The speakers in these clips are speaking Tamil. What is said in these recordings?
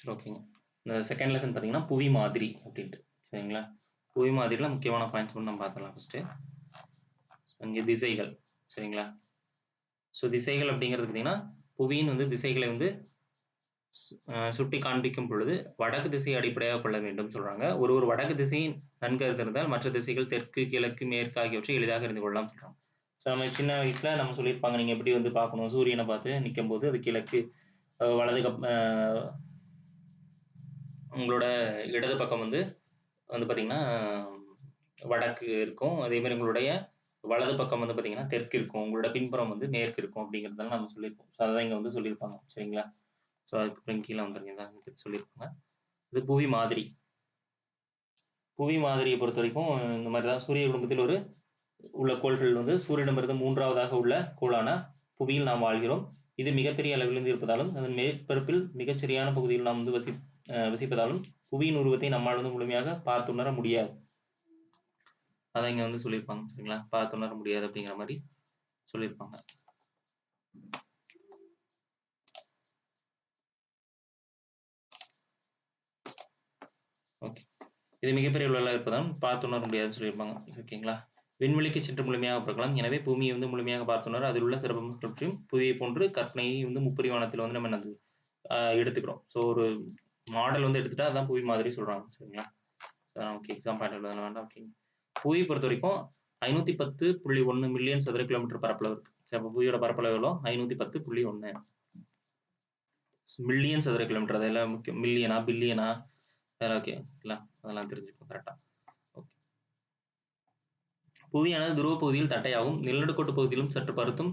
சரி ஓகேங்க. இந்த செகண்ட் லெசன் பார்த்தீங்கன்னா புவி மாதிரி அப்படின்ட்டு சரிங்களா. புவி மாதிரியில் முக்கியமான பாயிண்ட்ஸ் மட்டும் நம்ம பார்த்துலாம். ஃபர்ஸ்ட் இங்கே திசைகள் சரிங்களா. ஸோ திசைகள் அப்படிங்கிறது பார்த்தீங்கன்னா புவியின் வந்து திசைகளை வந்து சுட்டி காண்பிக்கும் பொழுது வடக்கு திசையை அடிப்படையாக கொள்ள வேண்டும் சொல்றாங்க. ஒரு வடக்கு திசையின் நன்கு அறிந்திருந்தால் மற்ற திசைகள் தெற்கு, கிழக்கு, மேற்கு ஆகியவற்றை எளிதாக அறிந்து கொள்ளலாம் சொல்றாங்க. ஸோ நம்ம சின்ன வயசுல நம்ம சொல்லியிருப்பாங்க, நீங்க எப்படி வந்து பார்க்கணும், சூரியனை பார்த்து நிற்கும் போது அது கிழக்கு, வலது உங்களோட இடது பக்கம் வந்து பார்த்தீங்கன்னா வடக்கு இருக்கும். அதே மாதிரி உங்களுடைய வலது பக்கம் வந்து பார்த்தீங்கன்னா தெற்கு இருக்கும். உங்களோட பின்புறம் வந்து மேற்கு இருக்கும் அப்படிங்கிறதெல்லாம் நம்ம சொல்லியிருப்போம். அதான் இங்க வந்து சொல்லியிருப்பாங்க சரிங்களா. ஸோ அதுக்கப்புறம் கீழே வந்துருங்க தான் சொல்லியிருப்பாங்க. இது புவி மாதிரி. புவி மாதிரியை பொறுத்த வரைக்கும் இந்த மாதிரி தான். சூரிய குடும்பத்தில் உள்ள கோள்கள் வந்து சூரியனிடமிருந்து மூன்றாவதாக உள்ள கோளான புவியில் நாம் வாழ்கிறோம். இது மிகப்பெரிய அளவிலிருந்து இருப்பதாலும் அதன் மேற்பரப்பில் மிகச்சரியான பகுதியில் நாம் வந்து வசிப்பதாலும் புவியின் உருவத்தை நம்மால் வந்து முழுமையாக பார்த்து உணர முடியாது. அதான் இங்க வந்து சொல்லியிருப்பாங்க சரிங்களா. பார்த்து உணர முடியாது அப்படிங்கிற மாதிரி சொல்லியிருப்பாங்க. ஓகே, இது மிகப்பெரிய அளவில் இருப்பதால் பார்த்து உணர முடியாதுன்னு சொல்லியிருப்பாங்க. ஓகேங்களா. விண்வெளிக்கு சென்று முழுமையாக பார்க்கலாம். எனவே பூமியை வந்து முழுமையாக பார்த்துணர அதில் உள்ள சிறப்பையும் புவியை போன்று கற்பனையை வந்து முப்பரிமாணத்தில் வந்து நம்ம என்னது எடுத்துக்கிறோம். ஸோ ஒரு மாடல் வந்து எடுத்துட்டா அதான் புவி மாதிரி சொல்றாங்க சரிங்களா. ஓகே, எக்ஸாம் பாயிண்ட் வேண்டாம். ஓகே, புவி பொறுத்த வரைக்கும் 510.1 மில்லியன் சதுர கிலோமீட்டர் பரப்பளவு இருக்கு. சரி, அப்போ புவியோட பரப்பளவு எவ்வளோ? 510.1 மில்லியன் சதுர கிலோமீட்டர். அதெல்லாம் முக்கியம். மில்லியனா பில்லியனா அதெல்லாம் ஓகே அதெல்லாம் தெரிஞ்சுக்கணும் கரெக்டா. ஓகே, புவியானது துருவ பகுதியில் தட்டையாகவும் நிலநடுக்கோட்டு பகுதியிலும் சற்று பருத்தும்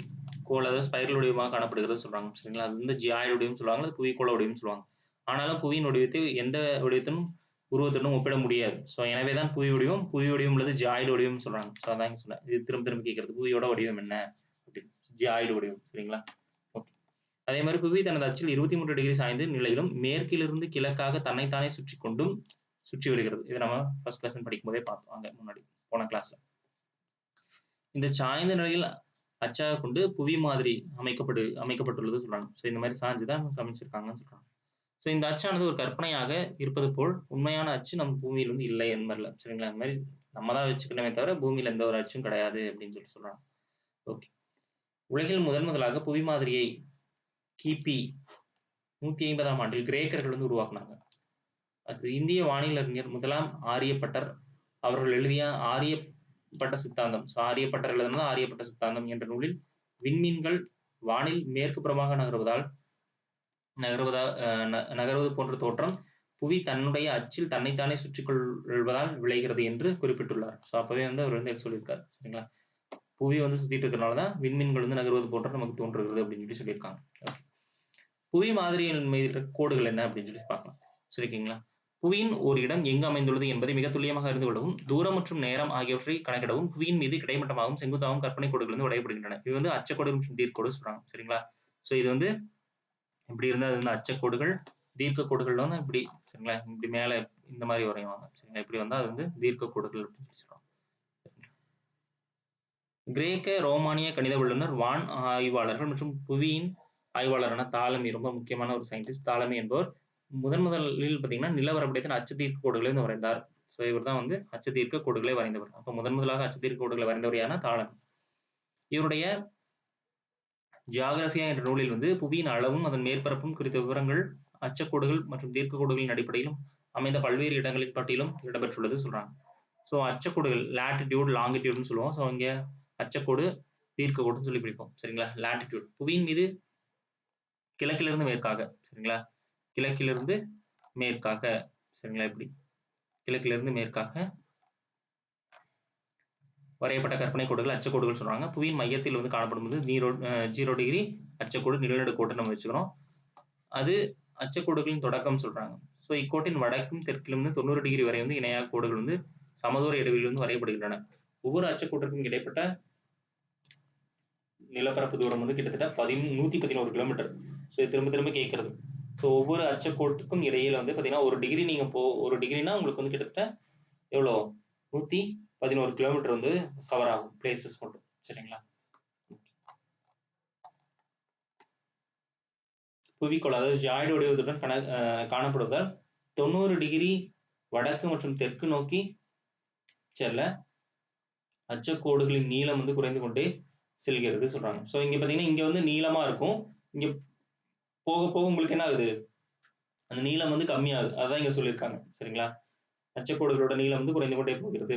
கோள், அதாவது ஸ்பைரல் வடிவமாக காணப்படுகிறது சொல்றாங்க சரிங்களா. அது வந்து ஜியாய்டு வடிவம் சொல்லுவாங்க, அது புவிக்கோள வடிவம் சொல்லுவாங்க. ஆனாலும் புவியின் வடிவத்தை எந்த வடிவத்திலும் உருவத்துடன் ஒப்பிட முடியாது. ஸோ எனவேதான் புவி வடிவம் உள்ளது ஜியாய்டு வடிவம் சொல்றாங்க. ஸோ அதான் சொன்னேன், இது திரும்ப கேட்கறது புவியோட வடிவம் என்ன அப்படின்னு, ஜியாய்டு வடிவம் சரிங்களா. ஓகே, அதே மாதிரி புவி தனது அச்சில் 23 டிகிரி சாய்ந்து நிலையிலும் மேற்கிலிருந்து கிழக்காக தன்னைத்தானே சுற்றி வருகிறது. இதை நம்ம ஃபர்ஸ்ட் லெசன் படிக்கும் போதே பார்த்தோம், அங்க முன்னாடி போன கிளாஸ்ல. இந்த சாய்ந்த நிலையில் அச்சாக கொண்டு புவி மாதிரி அமைக்கப்பட்டுள்ளது சொல்றாங்க. ஸோ இந்த மாதிரி சாஞ்சுதான் அமைச்சிருக்காங்கன்னு சொல்றாங்க. ஸோ இந்த அச்சானது ஒரு கற்பனையாக இருப்பது போல் உண்மையான அச்சு நம்ம பூமியில் வந்து இல்லை என்பதில்ல சரிங்களா. இந்த மாதிரி நம்ம தான் வச்சுக்கணுமே தவிர பூமியில எந்த ஒரு அச்சும் கிடையாது அப்படின்னு சொல்றாங்க. ஓகே, உலகில் முதலாக புவி மாதிரியை கிபி 150ஆம் ஆண்டில் கிரேக்கர்கள் வந்து உருவாக்குனாங்க. அது இந்திய வானியல் அறிஞர் முதலாம் ஆரியப்பட்டர் அவர்கள் எழுதிய ஆரியப்பட்ட சித்தாந்தம், ஆரியப்பட்டர் எழுதுனது ஆரியப்பட்ட சித்தாந்தம் என்ற நூலில் விண்மீன்கள் வானில் மேற்கு புறமாக நகர்வது போன்ற தோற்றம் புவி தன்னுடைய அச்சில் தன்னைத்தானே சுற்றிக் கொள்வதால் விளைகிறது என்று குறிப்பிட்டுள்ளார். ஸோ அப்பவே வந்து அவர் வந்து சொல்லியிருக்காரு சரிங்களா. புவி வந்து சுத்திட்டு இருக்கிறனாலதான் விண்மீன்கள் வந்து நகர்வது போன்ற நமக்கு தோன்றுகிறது அப்படின்னு சொல்லி சொல்லியிருக்காங்க. ஓகே, புவி மாதிரியின் மீது கோடுகள் என்ன அப்படின்னு சொல்லி பார்க்கலாம் சரிங்களா. புவியின் ஒரு இடம் எங்கு அமைந்துள்ளது என்பதை மிக துல்லியமாக அறிந்து கொள்ளவும் தூரம் மற்றும் நேரம் ஆகியவற்றை கணக்கிடவும் புவியின் மீது கிடைமட்டமாகவும் செங்குத்தாகவும் கற்பனை கோடுகள் வந்து வரையப்படுகின்றன. இது வந்து அச்சக்கோடு மற்றும் தீர்க்கோடு சொல்றாங்க சரிங்களா. ஸோ இது வந்து இப்படி இருந்தா அது வந்து அச்சக்கோடுகள், தீர்க்க கோடுகள் வந்து இப்படி சரிங்களா, இப்படி மேல இந்த மாதிரி வரைவாங்க சரிங்களா. இப்படி வந்தா அது வந்து தீர்க்க கோடுகள் அப்படின்னு சொல்றாங்க. கிரேக்க ரோமானிய கணித வல்லுநர் வான் ஆய்வாளர்கள் மற்றும் புவியின் ஆய்வாளரான தாலமி, ரொம்ப முக்கியமான ஒரு சயின்டிஸ்ட் தாலமி என்பவர் முதலில் பார்த்தீங்கன்னா நிலவரைபடத்தின் அச்சு தீர்க்க கோடுகளை வந்து வரைந்தார். ஸோ இவர் தான் வந்து அச்சு தீர்க்க கோடுகளை வரைந்தவர். அப்போ முதலாக அச்சு தீர்க்க கோடுகளை வரைந்தவர் யாருன்னா தாலமி. இவருடைய ஜியாகிரபியா என்ற நூலில் வந்து புவியின் அளவும் அதன் மேற்பரப்பும் குறித்த விவரங்கள் அச்சக்கோடுகள் மற்றும் தீர்க்க கோடுகளின் அடிப்படையிலும் அமைந்த பல்வேறு இடங்களின் பட்டியலும் இடம்பெற்றுள்ளது சொல்றாங்க. ஸோ அச்சக்கோடுகள் லாட்டிடியூட் லாங்கிடியூட்னு சொல்லுவோம். ஸோ இங்க அச்சக்கோடு தீர்க்க கோடுன்னு சொல்லி பிடிப்போம் சரிங்களா. லாட்டிடியூட் புவியின் மீது கிழக்கிலிருந்து மேற்காக சரிங்களா, கிழக்கிலிருந்து மேற்காக சரிங்களா, இப்படி கிழக்கிலிருந்து மேற்காக வரையப்பட்ட கற்பனை கோடுகள் அச்சக்கோடுகள் சொல்றாங்க. புவியின் மையத்தில் வந்து காணப்படும் போது 0 டிகிரி அச்சக்கோடு நிலநடுக்கோடு நம்ம வச்சுக்கிறோம். அது அச்சக்கோடுகளின் தொடக்கம் சொல்றாங்க. ஸோ இக்கோட்டின் வடக்கும் தெற்கிலும் 90 டிகிரி வரை வந்து இணையாக கோடுகள் வந்து சமதூர இடைவெளியில் வந்து வரையப்படுகின்றன. ஒவ்வொரு அச்சக்கோட்டிற்கும் இடைப்பட்ட நிலப்பரப்பு தூரம் வந்து கிட்டத்தட்ட 111 கிலோமீட்டர். ஸோ திரும்ப கேட்கறது. ஸோ ஒவ்வொரு அச்சக்கோட்டுக்கும் இடையில வந்து பார்த்தீங்கன்னா ஒரு டிகிரி நீங்க ஒரு டிகிரினா உங்களுக்கு வந்து கிட்டத்தட்ட எவ்வளோ 111 கிலோமீட்டர் வந்து கவர் ஆகும் பிளேசஸ் மட்டும் சரிங்களா. புவிக்கோளம் அதாவது ஜாய்டு வடிவத்துடன் காணப்படுவதால் 90 டிகிரி வடக்கு மற்றும் தெற்கு நோக்கி செல்ல அச்சக்கோடுகளின் நீளம் வந்து குறைந்து கொண்டே செல்கிறது சொல்றாங்க. ஸோ இங்க பாத்தீங்கன்னா இங்க வந்து நீளமா இருக்கும். இங்க போக போக உங்களுக்கு என்ன ஆகுது, அந்த நீளம் வந்து கம்மியாகுது. அதான் இங்க சொல்லியிருக்காங்க. சரிங்களா? அச்சக்கோடுகளோட நீளம் வந்து குறைந்து கொண்டே போகிறது.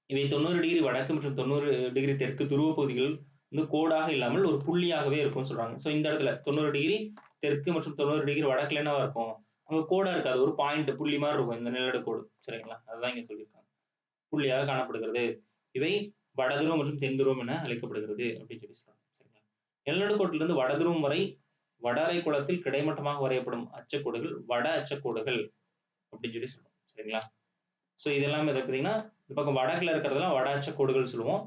இவை 90 டிகிரி வடக்கு மற்றும் 90 டிகிரி தெற்கு துருவ பகுதிகள் வந்து கோடாக இல்லாமல் ஒரு புள்ளியாகவே இருக்கும் சொல்றாங்க. ஸோ இந்த இடத்துல 90 டிகிரி தெற்கு மற்றும் 90 டிகிரி வடக்குல என்னவா இருக்கும், அங்க கோடா இருக்காது, ஒரு பாயிண்ட் புள்ளி மாதிரி இருக்கும் இந்த நிலநடுக்கோடு. சரிங்களா? அதுதான் இங்க சொல்லியிருக்காங்க. புள்ளியாக காணப்படுகிறது. இவை வடதுருவம் மற்றும் தென் துருவம் என அழைக்கப்படுகிறது அப்படின்னு சொல்லி சொல்றாங்க. சரிங்களா? நிலநடுக்கோட்டிலிருந்து வடதுருவம் வரை வட அரைக்கோளத்தில் கிடைமட்டமாக வரையப்படும் அச்சக்கோடுகள் வட அச்சக்கோடுகள் அப்படின்னு சொல்லி சொல்றோம். சரிங்களா? ஸோ இதெல்லாம் பார்த்தீங்கன்னா இந்த பக்கம் வடக்குல இருக்கிறதெல்லாம் வட அச்சக்கோடுகள் சொல்லுவோம்.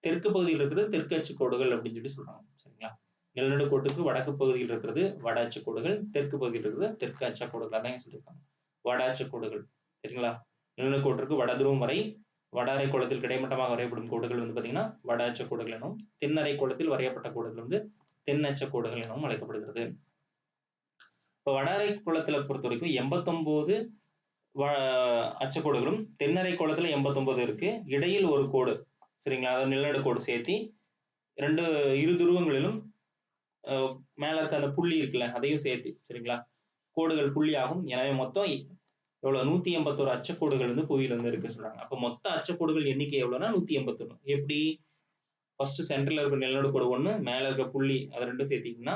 தெற்கு பகுதியில் இருக்கிறது தெற்கு அச்சுக்கோடுகள் அப்படின்னு சொல்லி சொல்றாங்க. சரிங்களா? நிலநடுக்கோட்டுக்கு வடக்கு பகுதியில் இருக்கிறது வட அச்சுக்கோடுகள், தெற்கு பகுதியில் இருக்கிறது தெற்கு அச்சக்கோடுகள். அதான் சொல்லியிருக்காங்க, வட அச்சக்கோடுகள். சரிங்களா? நிலநடுக்கோட்டிற்கு வடதுருவம் வரை வட அரைக்கோளத்தில் கிடைமட்டமாக வரையப்படும் கோடுகள் வந்து பாத்தீங்கன்னா வட அச்சக்கோடுகள் எனவும், தென் அரைக்கோளத்தில் வரையப்பட்ட கோடுகள் வந்து தென் அச்சக்கோடுகள் எனவும் அழைக்கப்படுகிறது. இப்போ வட அரைக்கோளத்துல பொறுத்த வரைக்கும் 89 அச்சக்கோடுகளும், தென் அரைக்கோளத்துல 89 இருக்கு. இடையில் ஒரு கோடு. சரிங்களா? அதாவது நிலநடுக்கோடு சேர்த்தி இரு துருவங்களிலும் மேல இருக்க அந்த புள்ளி இருக்குல்ல, அதையும் சேர்த்து. சரிங்களா? கோடுகள் புள்ளியாகும். எனவே மொத்தம் எவ்வளவு 181 அச்சக்கோடுகள் வந்து புவியில வந்து இருக்கு சொல்றாங்க. அப்ப மொத்த அச்சக்கோடுகள் எண்ணிக்கை எவ்வளவுனா 181. எப்படி? ஃபர்ஸ்ட் சென்டர்ல இருக்க நிலநடுக்கோடு 1, மேல இருக்க புள்ளி அது ரெண்டும் சேர்த்தீங்கன்னா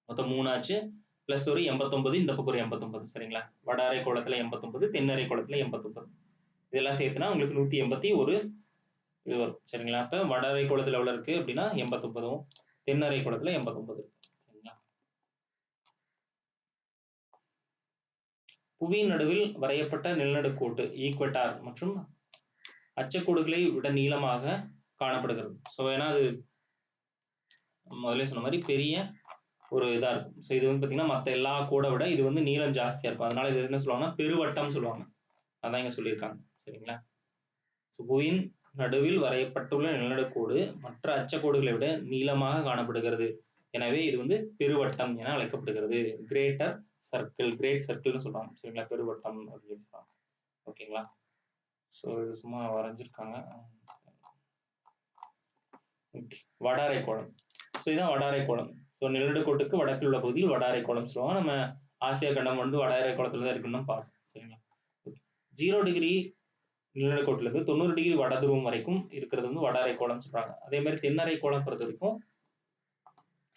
மொத்தம் 3 ஆச்சு. பிளஸ் ஒரு 89, இந்த பக்கம் ஒரு 89. சரிங்களா? வட அரைக்கோளத்துல 89, தென் அரைக்கோளத்துல 89. இதெல்லாம் சேர்த்துனா உங்களுக்கு 181 இது வரும். சரிங்களா? அப்ப வட அரைக்கோளத்துல எவ்வளவு இருக்கு அப்படின்னா 89, தென் அரைக்கோளத்துல 89 இருக்கு. சரிங்களா? புவியின் நடுவில் வரையப்பட்ட நிலநடுக்கோட்டு ஈக்வெட்டார் மற்றும் அச்சக்கோடுகளை விட நீளமாக காணப்படுகிறது. ஸோ ஏன்னா அது முதல்ல சொன்ன மாதிரி பெரிய ஒரு இதா இருக்கும். ஸோ இது வந்து பாத்தீங்கன்னா மற்ற எல்லா கோடை விட இது வந்து நீளம் ஜாஸ்தியா இருக்கும். அதனால இது என்ன சொல்லுவாங்கன்னா பெருவட்டம் சொல்லுவாங்க. அதான் இங்க சொல்லியிருக்காங்க. சரிங்களா? புவியின் நடுவில் வரையப்பட்டுள்ள நிலநடுக்கோடு மற்ற அச்சக்கோடுகளை விட நீளமாக காணப்படுகிறது. எனவே இது வந்து பெருவட்டம் என அழைக்கப்படுகிறது. கிரேட்டர் சர்க்கிள், கிரேட் சர்க்கிள்னு சொல்றாங்க. சரிங்களா? பெருவட்டம் அப்படின்னு சொல்றாங்க. ஓகேங்களா? ஸோ இது சும்மா வரைஞ்சிருக்காங்க. வட அரைக்கோளம். ஸோ இதுதான் வட அரைக்கோளம். ஸோ நிலநடுக்கோட்டுக்கு வடக்கில் உள்ள பகுதியில் வட அரைக்கோளம் சொல்லுவாங்க. நம்ம ஆசியா கண்டம் வந்து வட அரைக்கோளத்துல தான் இருக்குன்னு பார்த்தோம். சரிங்களா? 0 டிகிரி நிலநடுக்கோட்டுல இருந்து 90 டிகிரி வட துருவம் வரைக்கும் இருக்கிறது வந்து வட அரைக்கோளம் சொல்றாங்க. அதே மாதிரி தென் அரைக்கோளம் பொறுத்த வரைக்கும்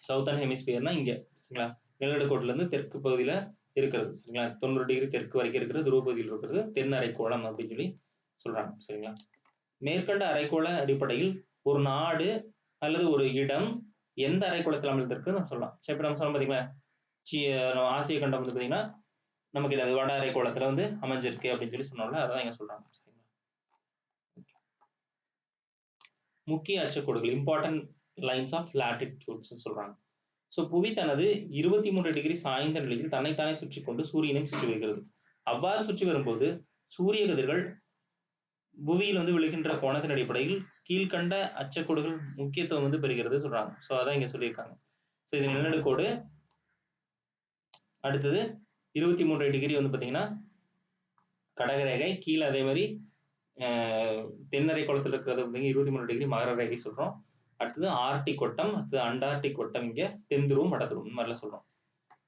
சவுத்தர்ன் ஹெமிஸ்பியர்னா இங்க. சரிங்களா? நிலநடுக்கோட்டுல இருந்து தெற்கு பகுதியில இருக்கிறது. சரிங்களா? 90 டிகிரி தெற்கு வரைக்கும் இருக்கிறது துருவ பகுதியில் இருக்கிறது தென் அரைக்கோளம் அப்படின்னு சொல்லி சொல்றாங்க. சரிங்களா? மேற்கண்ட அரைக்கோள அடிப்படையில் ஒரு நாடு அல்லது ஒரு இடம் எந்த அரைக்கோளத்தில் அமைந்திருக்கு நம்ம சொல்லலாம். சரி, இப்ப நம்ம சொல்லலாம் பாத்தீங்களா, ஆசிய கண்டம் வந்து பாத்தீங்கன்னா நமக்கு இது வட அரைக்கோளத்துல வந்து அமைஞ்சிருக்கு அப்படின்னு சொல்லி சொன்னோம்ல, அதான் இங்க சொல்றாங்க. சரிங்களா? முக்கிய அச்சக்கோடுகள் இம்பார்ட்டன்ட் லைன்ஸ் ஆஃப் லாட்டிடியூட்ஸ் சொல்றாங்க. ஸோ புவி தனது 23 டிகிரி சாய்ந்த நிலையில் தன்னைத்தானே சுற்றி கொண்டு சூரியனையும் சுற்றி வருகிறது. அவ்வாறு சுற்றி வரும்போது சூரிய கதிர்கள் புவியில் வந்து விழுகின்ற கோணத்தின் அடிப்படையில் கீழ்கண்ட அச்சக்கோடுகள் முக்கியத்துவம் வந்து பெறுகிறது சொல்றாங்க. ஸோ அதான் இங்க சொல்லியிருக்காங்க. ஸோ இது நிலநடுக்கோடு. அடுத்தது 23 டிகிரி வந்து பாத்தீங்கன்னா கடகரேகை, கீழே அதே மாதிரி தென்னரை குளத்தில் இருக்கிறது 23 டிகிரி மகர ரேகை சொல்றோம். அடுத்தது ஆர்டிக் வட்டம், அடுத்தது அண்டார்டிக் வட்டம், இங்க தென் துருவம் வட துருவம் இந்த மாதிரிலாம் சொல்றோம்.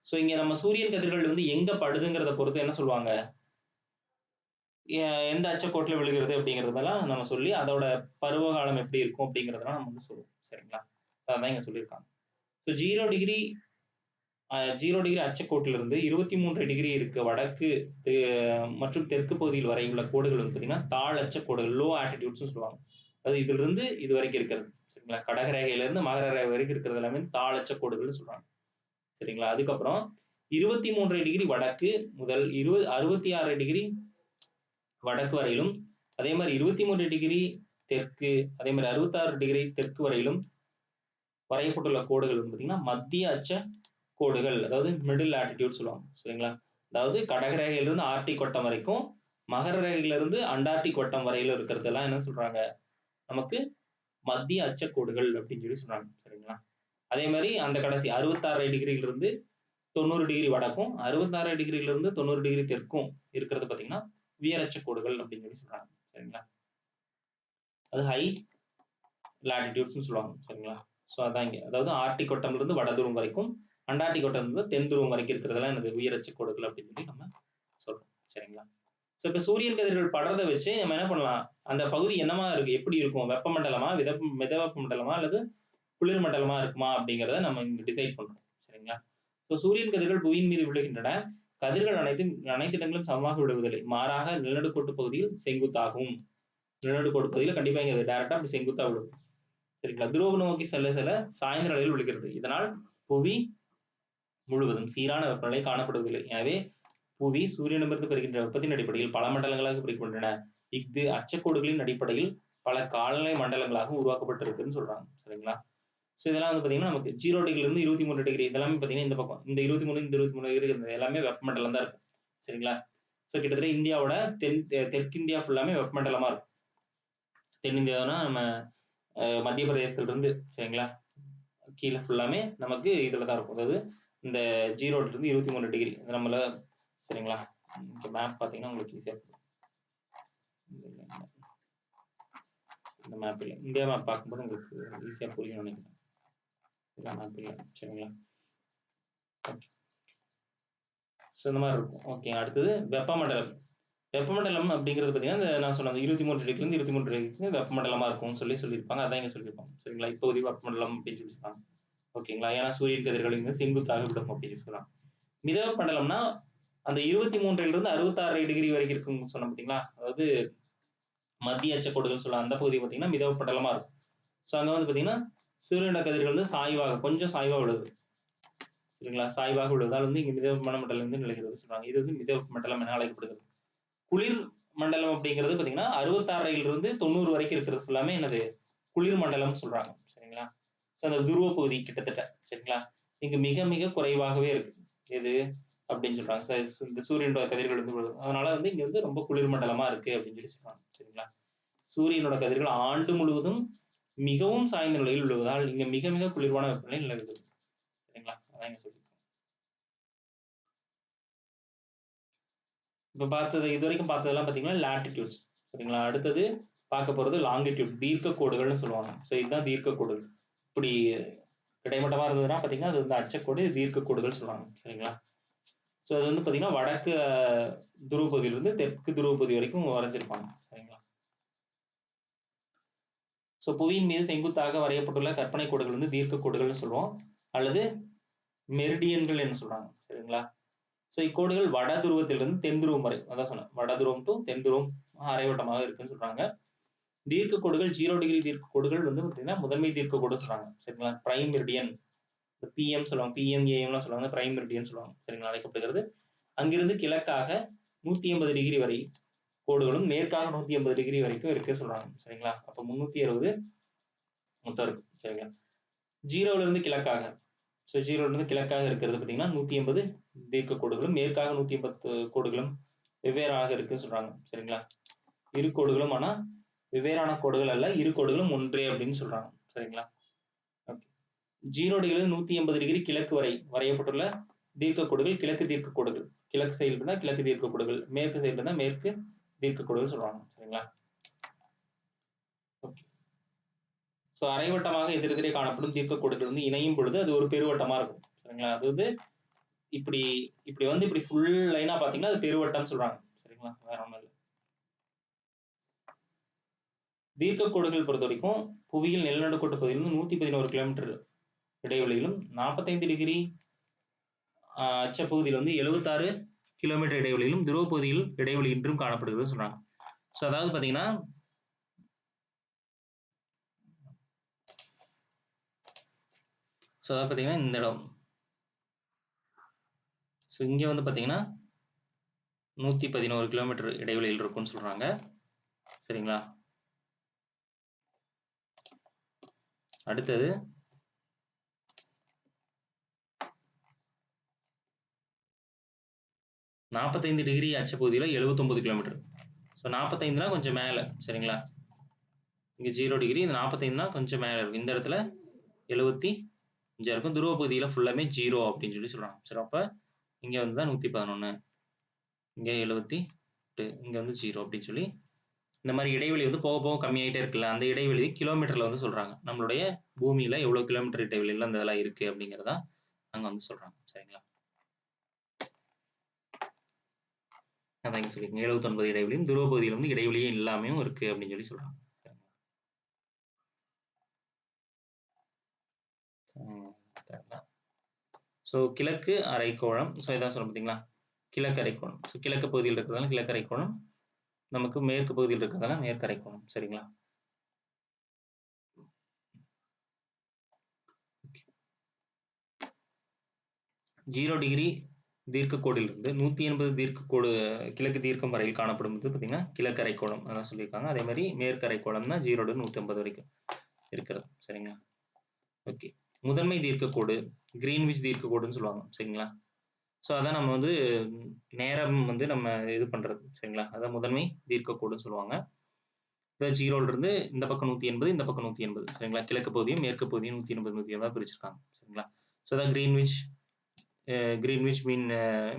ஸோ இங்க நம்ம சூரியன் கதிர்கள் வந்து எங்க படுதுங்கிறத பொறுத்து என்ன சொல்லுவாங்க, எந்த அச்சக்கோட்டில் விழுகிறது அப்படிங்கிறதெல்லாம் நம்ம சொல்லி அதோட பருவ காலம் எப்படி இருக்கும் அப்படிங்கிறதெல்லாம் நம்ம வந்து சொல்லுவோம். சரிங்களா? அதான் இங்க சொல்லியிருக்காங்க. ஸோ 0 டிகிரி அச்சக்கோட்டிலிருந்து 23 டிகிரி இருக்க வடக்கு மற்றும் தெற்கு பகுதியில் வரை உள்ள கோடுகள் வந்து பாத்தீங்கன்னா தாழ் அச்சக்கோடுகள், லோ ஆட்டிடியூட்ஸ் சொல்லுவாங்க. அது இதுல இருந்து இது வரைக்கும் இருக்கிறது. சரிங்களா? கடகரேகையில இருந்து மகர ரேகை வரைக்கும் இருக்கிறது எல்லாமே தாழ் அச்சக்கோடுகள் சொல்றாங்க. சரிங்களா? அதுக்கப்புறம் 23 டிகிரி வடக்கு முதல் 66 டிகிரி வடக்கு வரையிலும், அதே மாதிரி 23 டிகிரி தெற்கு, அதே மாதிரி 66 டிகிரி தெற்கு வரையிலும் வரையப்பட்டுள்ள கோடுகள் வந்து பாத்தீங்கன்னா மத்திய அச்ச கோடுகள், அதாவது மிடில் ஆட்டிடியூட் சொல்லுவாங்க. சரிங்களா? அதாவது கடகரேகையிலிருந்து ஆர்டிக் வட்டம் வரைக்கும், மகர ரேகையிலிருந்து அண்டார்டிக் வட்டம் வரையில இருக்கிறதெல்லாம் என்ன சொல்றாங்க, நமக்கு மத்திய அச்சக்கோடுகள் அப்படின்னு சொல்லி சொல்றாங்க. சரிங்களா? அதே மாதிரி அந்த கடைசி 66 டிகிரியிலிருந்து 90 டிகிரி வடக்கும் 66 டிகிரியிலிருந்து 90 டிகிரி தெற்கும் இருக்கிறது பார்த்தீங்கன்னா உயரச்ச கோடுகள் அப்படின்னு சொல்லி சொல்றாங்க. சரிங்களா? அது ஹை லாட்டிடியூட்ஸ்னு சொல்லுவாங்க. சரிங்களா? ஸோ அதான் இங்க. அதாவது ஆர்டிக் வட்டம்லேருந்து வட துருவம் வரைக்கும், அண்டார்டிக் வட்டம்லேருந்து தென் துருவம் வரைக்கும் இருக்கிறதெல்லாம் எனது உயரச்ச கோடுகள் அப்படின்னு சொல்லி நம்ம சொல்றோம். சரிங்களா? ஸோ இப்போ சூரியன் கதிர்கள் படுறதை வச்சு நம்ம என்ன பண்ணலாம்? அந்த பகுதி என்னமா இருக்கு, எப்படி இருக்கும், வெப்பமண்டலமா, மிதவெப்ப மண்டலமா அல்லது குளிர் மண்டலமா இருக்குமா அப்படிங்கிறத நம்ம இங்க டிசைட் பண்றோம். சரிங்களா? ஸோ சூரியன் கதிர்கள் புவியின் மீது விழுகின்றன. கதிர்கள் அனைத்து இடங்களும் சமமாக விழுவதில்லை. மாறாக நிலநடுக்கோட்டு பகுதியில் செங்குத்தாகும். நிலநடுக்கோட்டு பகுதியில் கண்டிப்பா இங்க டைரக்டா அப்படி செங்குத்தா விழும். சரிங்களா? துருவ நோக்கி செல்ல செல்ல சாய்ந்த நிலையில் விழுகிறது. இதனால் புவி முழுவதும் சீரான வெப்பநிலை காணப்படுவதில்லை. எனவே புவி சூரியனிடமிருந்து பெறுகின்ற வெப்பத்தின் அடிப்படையில் பல மண்டலங்களாக பிரிக்கின்றன. இஃது அச்சக்கோடுகளின் அடிப்படையில் பல காலநிலை மண்டலங்களாக உருவாக்கப்பட்டிருக்குன்னு சொல்றாங்க. சரிங்களா? ஸோ இதெல்லாம் வந்து பார்த்தீங்கன்னா நமக்கு 0 டிகிரிலிருந்து 23 டிகிரி இதெல்லாமே பார்த்தீங்கன்னா இந்த பக்கம் இந்த 23 இந்த 23 டிகிரி இருந்தது எல்லாமே வெப்பமண்டலம் தான் இருக்கும். சரிங்களா? ஸோ கிட்டத்தட்ட இந்தியாவோட தெற்கிந்தியா ஃபுல்லாமே வெப்பமண்டலமா இருக்கும். தென்னிந்தியானா நம்ம மத்திய பிரதேசத்துல இருந்து சரிங்களா கீழே ஃபுல்லாமே நமக்கு இதுல தான் இருக்கும். அதாவது இந்த 0 இருந்து 23 டிகிரி நம்மள சரிங்களா? இந்த மேப் பார்த்தீங்கன்னா உங்களுக்கு ஈஸியா இருக்கும். இந்த மேப் இல்லை, இந்தியா மேப் பார்க்கும்போது உங்களுக்கு ஈஸியா புரியும் நினைக்கிறேன். மேப் இல்லை சரிங்களா? ஸோ இந்த மாதிரி இருக்கும். ஓகே, அடுத்தது வெப்பமண்டலம். வெப்பமண்டலம் அப்படிங்கிறது பார்த்தீங்கன்னா நான் சொன்னது 23 டிகிரிலிருந்து 23 டிகிரிக்கு வெப்பமண்டலமா இருக்கும்னு சொல்லியிருப்பாங்க. அதான் இங்க சொல்லியிருப்பாங்க. சரிங்களா? இப்போதைய வெப்பமண்டலம் அப்படின்னு சொல்லியிருப்பாங்க. ஓகேங்களா? ஏன்னா சூரியன் கதிர்கள் இங்க செங்குத்தாக விடும் அப்படின்னு சொல்லலாம். மிதவெப்பமண்டலம்னா அந்த 23லிருந்து 66 டிகிரி வரைக்கும் இருக்குன்னு சொன்னோம் பார்த்தீங்களா? அதாவது மத்திய அச்சக்கோடுகள் சொல்லலாம். அந்த பகுதி பார்த்தீங்கன்னா மிதவெப்பமண்டலமா இருக்கும். ஸோ அங்க வந்து பார்த்தீங்கன்னா சூரியனோட கதிர்கள் வந்து சாய்வாக கொஞ்சம் சாய்வா விழுது. சரிங்களா? சாய்வாக விழுவதால் வந்து இங்க மிதவெப்பமான மண்டலம் வந்து நிலவுகிறது சொல்றாங்க. இது வந்து மிதவெப்ப மண்டலம் என அழைக்கப்படுகிறது. குளிர் மண்டலம் அப்படிங்கிறது பார்த்தீங்கன்னா 66லிருந்து 90 வரைக்கும் இருக்கிறது ஃபுல்லாமே என்னது குளிர் மண்டலம் சொல்றாங்க. சரிங்களா? ஸோ அந்த துருவ பகுதி கிட்டத்தட்ட சரிங்களா? இங்க மிக மிக குறைவாகவே இருக்கு. எது அப்படின்னு சொல்றாங்க. இந்த சூரியனோட கதிர்கள் வந்து விழுது. அதனால வந்து இங்க வந்து ரொம்ப குளிர் மண்டலமா இருக்கு அப்படின்னு சொல்லி சொல்றாங்க. சரிங்களா? சூரியனோட கதிர்கள் ஆண்டு முழுவதும் மிகவும் சாய்ந்த நிலையில் விழுவதால் இங்க மிக மிக குளிர்வான வெப்பநிலை நிலவுகிறது. சரிங்களா? அதான் இங்க சொல்லியிருக்காங்க. இப்ப பார்த்தது இதுவரைக்கும் பார்த்ததெல்லாம் பார்த்தீங்கன்னா லாட்டிடியூட்ஸ். சரிங்களா? அடுத்தது பார்க்க போறது லாங்கிடியூட், தீர்க்க கோடுகள்னு சொல்லுவாங்க. ஸோ இதுதான் தீர்க்க கோடுகள். இப்படி கிடைமட்டமா இருந்ததுன்னா பார்த்தீங்கன்னா அது வந்து அச்சக்கோடு, தீர்க்க கோடுகள் சொல்லுவாங்க. சரிங்களா? ஸோ அது வந்து பார்த்தீங்கன்னா வடக்கு துருவ பகுதியிலிருந்து தெற்கு துருவ பகுதி வரைக்கும் வரைஞ்சிருப்பாங்க. சரிங்களா? ஸோ புவியின் மீது செங்குத்தாக வரையப்பட்டுள்ள கற்பனை கோடுகள் வந்து தீர்க்க கோடுகள்னு சொல்லுவோம். அல்லது மெரிடியன்கள் என்று சொல்றாங்க. சரிங்களா? ஸோ இக்கோடுகள் வட துருவத்திலிருந்து தென் துருவம் வரை, அதான் சொன்னேன், வட துருவம் டு தென் துருவம் அரைவட்டமாக இருக்குன்னு சொல்றாங்க. தீர்க்க கோடுகள் 0 டிகிரி தீர்க்க கோடுகள் வந்து பார்த்தீங்கன்னா முதன்மை தீர்க்க கோடு சொல்றாங்க. சரிங்களா? பிரைம் மெரிடியன், பிஎம் சொல்லுவாங்க, பிஎம்ஏஎம்லாம் சொல்லுவாங்க, பிரைம் மெரிடியன் சொல்லுவாங்க. சரிங்களா? அழைக்கப்படுகிறது. அங்கிருந்து கிழக்காக 180 டிகிரி வரை கோடுகளும் மேற்காக 180 டிகிரி வரைக்கும் இருக்கு சொல்றாங்க. சரிங்களா? அப்ப 360 மொத்தம் இருக்கு. சரிங்களா? 0ல இருந்து கிழக்காக, ஸோ 0ல இருந்து கிழக்காக இருக்கிறது பார்த்தீங்கன்னா 180 தீர்க்க கோடுகளும் மேற்காக 180 கோடுகளும் வெவ்வேறாக இருக்குன்னு சொல்றாங்க. சரிங்களா? இரு கோடுகளும் ஆனா வெவ்வேறான கோடுகள் அல்ல, இரு கோடுகளும் ஒன்றே அப்படின்னு சொல்றாங்க. சரிங்களா? ஓகே. 0 டிகிரிலிருந்து 180 டிகிரி கிழக்கு வரை வரையப்பட்டுள்ள தீர்க்க கோடுகள் கிழக்கு தீர்க்க கோடுகள். கிழக்கு சைடு இருந்தா கிழக்கு தீர்க்க கோடுகள், மேற்கு சைடு இருந்தா மேற்கு தீர்க்க கோடுகள் சொல்றாங்க. சரிங்களா? ஓகே. ஸோ அரைவட்டமாக எதிரெதிரே காணப்படும் தீர்க்க கோடுகள் வந்து இணையும் பொழுது அது ஒரு பெருவட்டமா இருக்கும். சரிங்களா? அது வந்து இப்படி இப்படி வந்து இப்படி ஃபுல் லைனா பாத்தீங்கன்னா அது பெருவட்டம் சொல்றாங்க. சரிங்களா? வேற ஒண்ணும் இல்லை. தீர்க்க கோடுகள் பொறுத்த வரைக்கும் புவியில் நிலநடுக்கோட்டு பகுதியிலிருந்து 111 கிலோமீட்டர் இடைவெளியிலும் 45 டிகிரி அச்சப்பகுதியில் வந்து 76 கிலோமீட்டர் இடைவெளியிலும் துருவ பகுதியில் இடைவெளி இன்றும் காணப்படுகிறது சொல்றாங்க. ஸோ அதாவது பாத்தீங்கன்னா இந்த இடம், ஸோ இங்க வந்து பாத்தீங்கன்னா 111 கிலோமீட்டர் இடைவெளியில் இருக்கும்னு சொல்றாங்க. சரிங்களா? அடுத்தது நாற்பத்தைந்து டிகிரி அச்சப்பகுதியில் 79 கிலோமீட்டர். ஸோ 45னா கொஞ்சம் மேலே. சரிங்களா? இங்க 0 டிகிரி, இந்த 45னா கொஞ்சம் மேலே இருக்கு. இந்த இடத்துல 79 இங்க இருக்கும். துருவ பகுதியில ஃபுல்லாமே 0 அப்படின்னு சொல்லி சொல்றாங்க. சரி, அப்ப இங்க வந்து தான் 111, இங்க 78, இங்க வந்து 0 அப்படின்னு சொல்லி இந்த மாதிரி இடைவெளி வந்து போக போக கம்மியாயிட்டே இருக்குல்ல, அந்த இடைவெளி கிலோமீட்டர்ல வந்து சொல்றாங்க. நம்மளுடைய பூமியில எவ்வளவு கிலோமீட்டர் இடைவெளியில அந்த இதெல்லாம் இருக்கு அப்படிங்கிறதா அங்க வந்து சொல்றாங்க. சரிங்களா? அதான் இங்க சொல்லிருக்கேன். 79 இடைவெளியும் துருவ பகுதியில வந்து இடைவெளியே இல்லாமையும் இருக்கு அப்படின்னு சொல்லி சொல்றாங்க. சரிங்களா? ஸோ கிழக்கு அரைக்கோளம். ஸோ இதான் சொல்ல பார்த்தீங்களா? கிழக்கு அரைக்கோளம். ஸோ கிழக்கு பகுதியில் இருக்கிறதால கிழக்கு அரைக்கோளம், நமக்கு மேற்கு பகுதியில் இருக்கிறதால மேற்கு அரைக்கோளம். சரிங்களா? 0 டிகிரி தீர்க்க கோடிலிருந்து 180 தீர்க்க கோடு கிழக்கு தீர்க்கம் வரையில் காணப்படும் பார்த்தீங்கன்னா கிழக்கு அரைக்கோளம் அதான் சொல்லியிருக்காங்க. அதே மாதிரி மேற்கு அரைக்கோளம் தான் 0 to 180 வரைக்கும் இருக்கிறது. சரிங்களா? ஓகே. முதன்மை தீர்க்க கோடு, கிரீன்விச் தீர்க்க கோடுன்னு சொல்லுவாங்க. சரிங்களா? ஸோ அதான் நம்ம வந்து நேரம் வந்து நம்ம இது பண்றது. சரிங்களா? அதான் முதன்மை தீர்க்க கோடுன்னு சொல்லுவாங்க. இந்த 0ல இருந்து இந்த பக்கம் 180, இந்த பக்கம் 180. சரிங்களா? கிழக்கு பகுதியும் மேற்கு பகுதியும் 180, 180 பிரிச்சிருக்காங்க. சரிங்களா? ஸோ அதான் கிரீன்விச் மீன்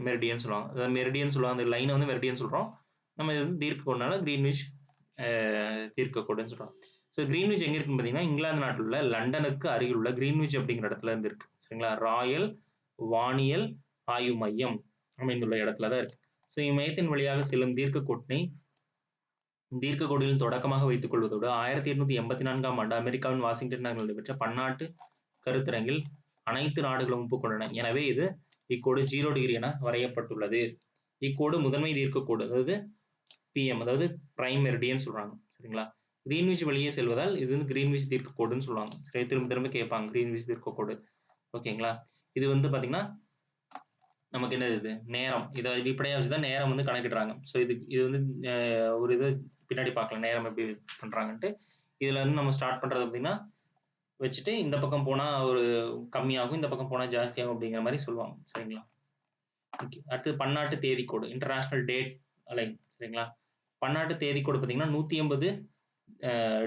மெரிடியன் சொல்லுவாங்க. அதாவது மெரிடியன் சொல்லுவாங்க. அந்த லைனை வந்து மெரிடியன் சொல்றோம். நம்ம இது வந்து தீர்க்க கோடுனால கிரீன்விச் தீர்க்க கோடுன்னு சொல்றோம். ஸோ கிரீன்விச் எங்க இருக்குன்னு பார்த்தீங்கன்னா இங்கிலாந்து நாட்டில் உள்ள லண்டனுக்கு அருகில் உள்ள கிரீன்விச் அப்படிங்கிற இடத்துல இருந்து இருக்கு. சரிங்களா? ராயல் வானியல் ஆய்வு மையம் அமைந்துள்ள இடத்துல தான் இருக்கு. ஸோ இம்மையத்தின் வழியாக செல்லும் தீர்க்க கோட்டினை தீர்க்க கோடுகளின் தொடக்கமாக வைத்துக் கொள்வதோடு 1884ஆம் ஆண்டு அமெரிக்காவின் வாஷிங்டன் நகரில் நடைபெற்ற பன்னாட்டு கருத்தரங்கில் அனைத்து நாடுகளும் ஒப்புக்கொண்டன. எனவே இது இக்கோடு 0 டிகிரி என வரையப்பட்டுள்ளது. இக்கோடு முதன்மை தீர்க்க கோடு, அதாவது PM, அதாவது பிரைம் மெரிடியன் சொல்றாங்க. சரிங்களா? கிரீன்விச் வழியே செல்வதால் இது வந்து கிரீன்விச் தீர்க்க கோடுன்னு சொல்லுவாங்க. திரும்ப திரும்ப கேட்பாங்க கிரீன்விச் தீர்க்க கோடு. ஓகேங்களா? இது வந்து பாத்தீங்கன்னா நமக்கு என்ன இது நேரம், இதை அடிப்படையா வச்சுதான் நேரம் வந்து கணக்கிடுறாங்க. ஸோ இது வந்து ஒரு இது பின்னாடி பார்க்கலாம் நேரம் எப்படி பண்றாங்கன்ட்டு. இதுல இருந்து நம்ம ஸ்டார்ட் பண்றது அப்படின்னா வச்சுட்டு இந்த பக்கம் போனா ஒரு கம்மியாகும், இந்த பக்கம் போனா ஜாஸ்தியாகும் அப்படிங்கிற மாதிரி சொல்லுவாங்க. சரிங்களா? ஓகே. அடுத்து பன்னாட்டு தேதிக்கோடு, இன்டர்நேஷனல் டேட் அலைன். சரிங்களா? பன்னாட்டு தேதிக்கோடு பார்த்தீங்கன்னா 180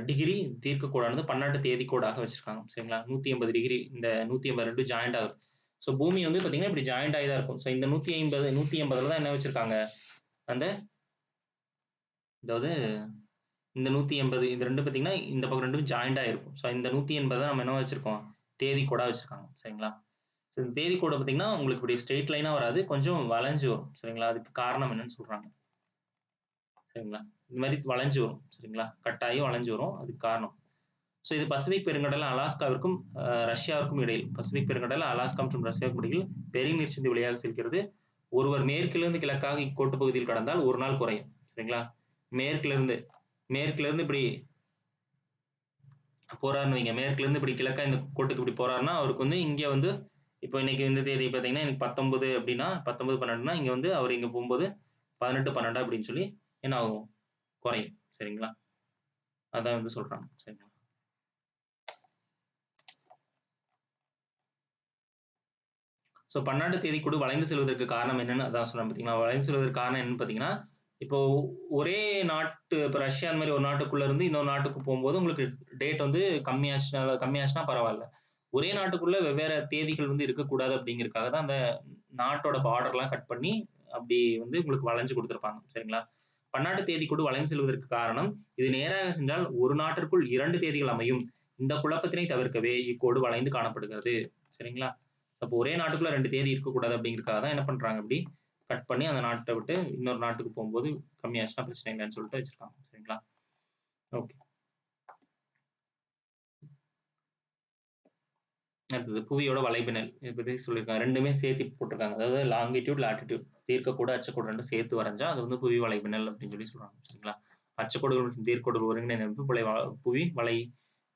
டிகிரி தீர்க்க கோடானது பன்னாட்டு தேதிக்கோடாக வச்சிருக்காங்க. சரிங்களா? 180 டிகிரி இந்த 182 ஜாயிண்ட் ஆகுது. ஸோ பூமி வந்து பார்த்தீங்கன்னா இப்படி ஜாயிண்ட் ஆகி தான் இருக்கும். ஸோ இந்த 180 தான் என்ன வச்சிருக்காங்க, அந்த அதாவது இந்த 180 இந்த ரெண்டு பார்த்தீங்கன்னா இந்த பக்கம் ரெண்டும் ஜாயிண்ட் ஆயிருக்கும். ஸோ இந்த 180 நம்ம என்ன வச்சிருக்கோம், தேதி கோடா வச்சிருக்காங்க. சரிங்களா? ஸோ இந்த தேதி கோடு பார்த்தீங்கன்னா உங்களுக்கு இப்படி ஸ்ட்ரெயிட் லைனா வராது, கொஞ்சம் வளைஞ்சு வரும். சரிங்களா? அதுக்கு காரணம் என்னன்னு சொல்றாங்க. சரிங்களா? இந்த மாதிரி வளைஞ்சு வரும். சரிங்களா? கட்டாயி வளைஞ்சு வரும். அதுக்கு காரணம். ஸோ இது பசிபிக் பெருங்கடல் அலாஸ்காவிற்கும் ரஷ்யாவிற்கும் இடையில், பசிபிக் பெருங்கடல் அலாஸ்கா மற்றும் ரஷ்யாவுக்கும் இடையில் பெரிய நீர்ச்சந்தி வழியாக செல்கிறது. ஒருவர் மேற்கிலிருந்து கிழக்காக இக்கோட்டு பகுதியில் கடந்தால் ஒரு நாள் குறையும். சரிங்களா? மேற்குல இருந்து இப்படி போறாருன்னு வைங்க, மேற்குல இருந்து இப்படி கிழக்கா இந்த கோட்டுக்கு இப்படி போறாருன்னா அவருக்கு வந்து இங்க வந்து இப்போ இன்னைக்கு இந்த தேதி பார்த்தீங்கன்னா எனக்கு 19 அப்படின்னா 19 12னா இங்க வந்து அவர் இங்க போகும்போது 18 12 அப்படின்னு சொல்லி என்ன ஆகும், குறையும். சரிங்களா? அதான் வந்து சொல்றாங்க. சரிங்களா? ஸோ பன்னாட்டு தேதிக்கூடு வளைந்து செல்வதற்கு காரணம் என்னன்னு அதான் சொல்றேன் பார்த்தீங்களா? வளைந்து செல்வதற்கு காரணம் என்னன்னு பார்த்தீங்கன்னா, இப்போ ஒரே நாட்டு இப்போ ரஷ்யா அந்த மாதிரி ஒரு நாட்டுக்குள்ள இருந்து இன்னொரு நாட்டுக்கு போகும்போது உங்களுக்கு டேட் வந்து கம்மியாச்சுன்னா பரவாயில்ல. ஒரே நாட்டுக்குள்ள வெவ்வேறு தேதிகள் வந்து இருக்கக்கூடாது அப்படிங்கிறதுக்காக தான் அந்த நாட்டோட பார்டர்லாம் கட் பண்ணி அப்படி வந்து உங்களுக்கு வளைஞ்சு கொடுத்துருப்பாங்க. சரிங்களா? பன்னாட்டு தேதிக்கூடு வளைந்து செல்வதற்கு காரணம் இது நேராக சென்றால் ஒரு நாட்டிற்குள் 2 தேதிகள் அமையும். இந்த குழப்பத்தினை தவிர்க்கவே இக்கோடு வளைந்து காணப்படுகிறது. சரிங்களா? அப்போ ஒரே நாட்டுக்குள்ள 2 தேதி இருக்கக்கூடாது அப்படிங்கிறதுக்காக தான் என்ன பண்றாங்க, அப்படி கட் பண்ணி அந்த நாட்டை விட்டு இன்னொரு நாட்டுக்கு போகும்போது கம்மியாச்சுன்னா பிரச்சனை இல்லைன்னு சொல்லிட்டு வச்சிருக்காங்க. சரிங்களா? ஓகே. அடுத்தது புவியோட வலைப்பின்னல் இதை பத்தி சொல்லியிருக்காங்க. ரெண்டுமே சேர்த்து போட்டிருக்காங்க. அதாவது லாங்கிடியூட் லாட்டிடியூட் தீர்க்கக்கூட அச்சக்கோடு ரெண்டும் சேர்த்து வரைஞ்சா அது வந்து புவி வலைப்பின்னல் அப்படின்னு சொல்லி சொல்றாங்க. சரிங்களா? அச்சக்கோடுகள் மற்றும் தீர்க்கோடுகள் ஒருங்கிணைந்த அமைப்பு புவி வலை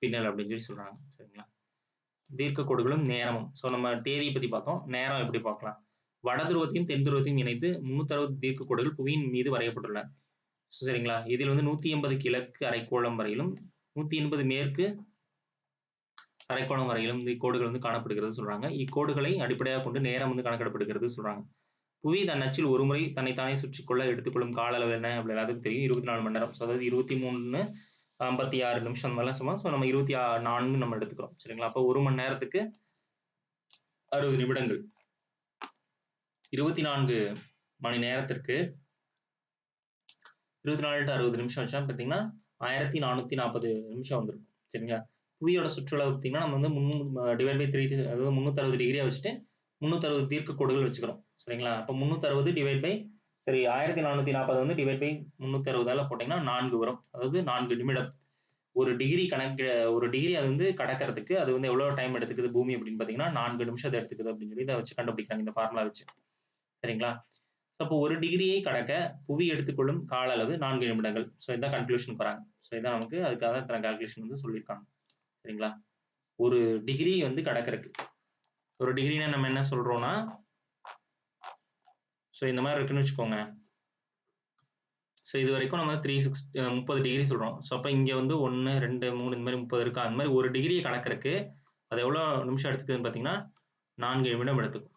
பின்னல் அப்படின்னு சொல்லி சொல்றாங்க. சரிங்களா? தீர்க்க கோடுகளும் நேரமும். ஸோ நம்ம தேதியை பத்தி பார்த்தோம். நேரம் எப்படி பார்க்கலாம், வட துருவத்தையும் தென் துருவத்தையும் இணைத்து 360 தீர்க்க கோடுகள் புவியின் மீது வரையப்பட்டுள்ளன. சரிங்களா? இதில் வந்து 180 கிழக்கு அரைக்கோளம் வரையிலும் 180 மேற்கு அரைக்கோளம் வரையிலும் இந்த கோடுகள் வந்து காணப்படுகிறது சொல்றாங்க. இக்கோடுகளை அடிப்படையாக கொண்டு நேரம் வந்து கணக்கிடப்படுகிறது சொல்றாங்க. புவி தன் அச்சில் ஒரு முறை தன்னைத்தானே சுற்றிக்கொள்ள எடுத்துக்கொள்ளும் கால அளவு என்ன அப்படி எல்லாத்துக்கும் தெரியும், 24 மணி நேரம். ஸோ அதாவது 23:56 நிமிஷம் அந்த மாதிரிலாம் சொல்லுவோம். ஸோ நம்ம 24 நம்ம எடுத்துக்கிறோம். சரிங்களா? அப்போ ஒரு மணி நேரத்துக்கு 60 நிமிடங்கள் 24 மணி நேரத்திற்கு 24 to 60 நிமிஷம் வச்சா பார்த்தீங்கன்னா 1440 நிமிஷம் வந்திருக்கும். சரிங்களா? புவியோட சுற்றளவு பார்த்தீங்கன்னா நம்ம வந்து டிவைட் பை 3 அதாவது 360 டிகிரியா வச்சுட்டு 360 தீர்க்க கோடுகள் வச்சுக்கிறோம். சரிங்களா? அப்போ 360 டிவைட் பை 1440 வந்து டிவைட் பை 360 போட்டீங்கன்னா 4 வரும். அதாவது 4 நிமிடம். ஒரு டிகிரி அது வந்து கடக்கிறதுக்கு அது வந்து எவ்வளவு டைம் எடுத்துக்குது பூமி அப்படின்னு பார்த்தீங்கன்னா 4 நிமிஷத்தை எடுத்துக்குது அப்படின்னு சொல்லி இதை வச்சு கண்டுபிடிக்கிறாங்க இந்த ஃபார்முலா வச்சு. சரிங்களா? அப்போ ஒரு டிகிரியை கடக்க புவி எடுத்துக்கொள்ளும் கால அளவு 4 நிமிடங்கள். ஸோ இதான் கன்க்ளூஷனுக்கு வராங்க. ஸோ இதான் நமக்கு அதுக்காக இத்தனை கால்குலேஷன் வந்து சொல்லியிருக்காங்க. சரிங்களா? ஒரு டிகிரி வந்து கடக்கிறதுக்கு ஒரு டிகிரினா நம்ம என்ன சொல்றோம்னா ஸோ இந்த மாதிரி இருக்குன்னு வச்சுக்கோங்க. ஸோ இது வரைக்கும் நம்ம 30 டிகிரி சொல்றோம். ஸோ அப்போ இங்க வந்து 1 2 3 இந்த மாதிரி 30 இருக்கு. அந்த மாதிரி ஒரு டிகிரியை கடக்கிறதுக்கு அது எவ்வளவு நிமிஷம் எடுத்துக்குதுன்னு பார்த்தீங்கன்னா 4 நிமிடம் எடுத்துக்கும்.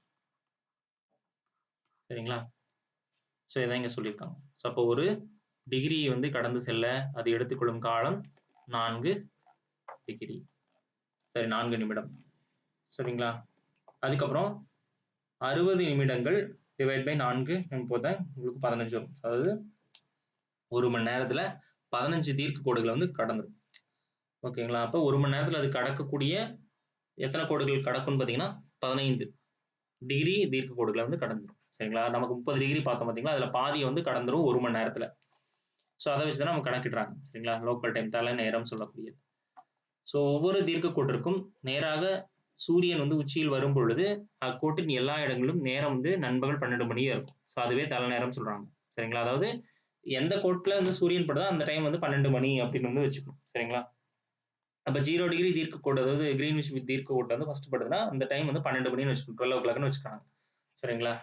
சரிங்களா? ஸோ இதான் இங்க சொல்லியிருக்காங்க. ஸோ அப்போ ஒரு டிகிரி வந்து கடந்து செல்ல அது எடுத்துக்கொள்ளும் காலம் 4 டிகிரி. சரி 4 நிமிடம். சரிங்களா? அதுக்கப்புறம் 60 நிமிடங்கள் டிவைட் பை 4 போட்டா உங்களுக்கு 15 வரும். அதாவது ஒரு மணி நேரத்துல 15 தீர்க்க கோடுகளை வந்து கடந்துடும். ஓகேங்களா? அப்போ ஒரு மணி நேரத்துல அது கடக்கக்கூடிய எத்தனை கோடுகள் கடக்கும்னு பார்த்தீங்கன்னா 15 டிகிரி தீர்க்க கோடுகளை வந்து கடந்துடும். சரிங்களா? நமக்கு 30 டிகிரி பார்த்தோம் பார்த்தீங்களா, அதுல பாதியை வந்து கடந்துரும் ஒரு மணி நேரத்துல. ஸோ அதை வச்சு தான் நம்ம கணக்கிடுறாங்க. சரிங்களா? லோக்கல் டைம் தலை நேரம் சொல்லக்கூடியது. ஸோ ஒவ்வொரு தீர்க்க கோட்டிற்கும் நேராக சூரியன் வந்து உச்சியில் வரும் பொழுது அக்கோட்டின் எல்லா இடங்களிலும் நேரம் வந்து நண்பகல் 12 மணியே இருக்கும். ஸோ அதுவே தலை நேரம் சொல்றாங்க. சரிங்களா? அதாவது எந்த கோட்ல வந்து சூரியன் படுதோ அந்த டைம் வந்து 12 மணி அப்படின்னு வந்து வச்சுக்கணும். சரிங்களா? அப்ப 0 டிகிரி தீர்க்க கோடு அதாவது கிரீன்விச் தீர்க்க கோடு வந்து ஃபர்ஸ்ட் படுதுன்னா அந்த டைம் வந்து 12 மணின்னு வச்சுக்கணும். 12 o'clockன்னு வச்சுக்காங்க. சரிங்களா?